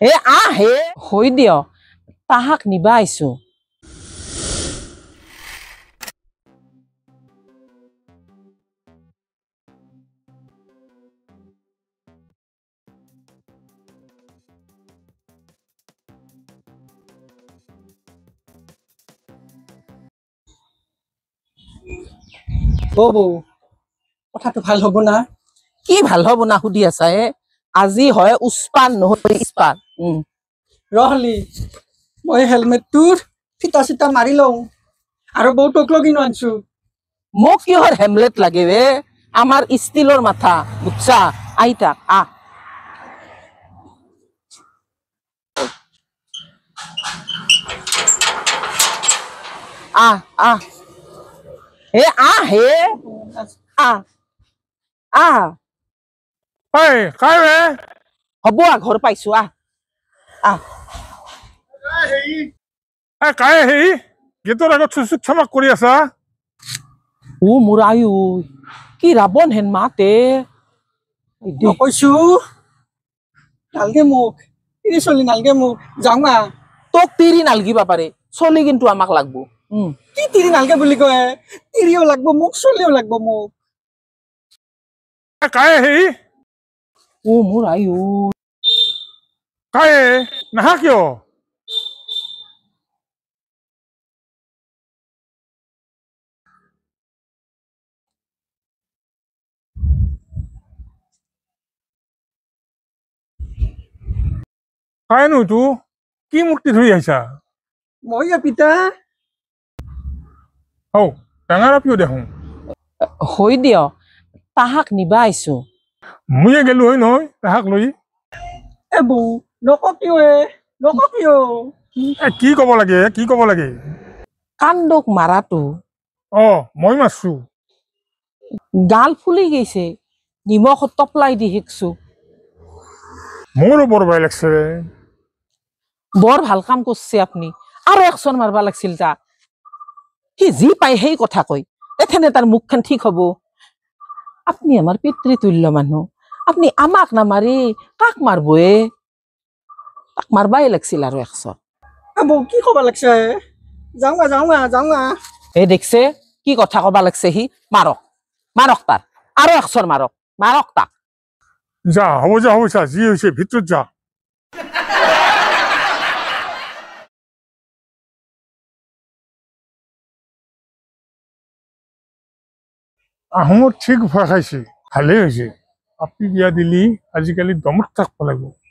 হে আহে হৈ দিয় তাহাক নিবা আইছো ও বৌ কথাটো ভাল হ'ব না কি ভাল হব না সুধি আছা আজি হয় উস্পান নহয় ইস্পান ৰহলি মই হেলমেটটোৰ ফিটা চিটা মাৰি লওঁ আৰু বৌ তোক লগিনো আনছো মোক কিহৰ হেমলেট লাগে বে আমাৰ ষ্টিলৰ মাথা বুজছা আইতা হে হে হ'ব ঘৰ পাইছো গেটৰ আগত চুচুক চামাক কৰি আছা মোৰ আয়ু কি ৰাবণ হেন মাতে কৈছো নালগে মোক তিৰি চলি নালগে মোক যাওঁ না তোক তিৰি নালগিবা পাৰে চলি কিন্তু আমাক লাগব কি তিৰি নালগে বুলি কয় তিৰিও লাগব মোক চলিও লাগব মোক মোৰ আয়ু নাহা কিয় কাইনো এইটো কি মূৰ্তি ধৰি আহিছা মই পিতা হৌ ডাঙৰ আপিও দেখোন হৈ দিয় তাহাক নিবা আইছো মইয়ে গেলো হয় নহয় তাহাক লৈ এ বৌ নকপিও কি কব লাগে কান্দক মাৰাটো মই মাৰছো গাল ফুলি গৈছে নিমখত টপলাই দি শিকছো মোৰো বৰ ভয় লাগছে বৰ ভাল কাম কৰছে আপনি আৰু একশন মারবা লাগছিল তা সি যি পাই সেই কথা কয় এথেনে তার মুখখান ঠিক হব আপনি আমার পিতৃতুল্য মানুহ আপনি আমাক না মারি কাক মারবয়ে তাক মারবাই লাগছিল আৰু একশন বৌ কি কবা লাগছে যাওঁ না দেখছে কি কথা কবা লাগছে সি মারক তার আৰু একশন মাৰক তাক যা হ'ব যা যি হৈছে ভিতৰত যা আহোঁ ঠিক ভয় খাইছে ভালেই হৈছে আপি বিয়া দিলি আজিকালি দমত থাকব লাগিব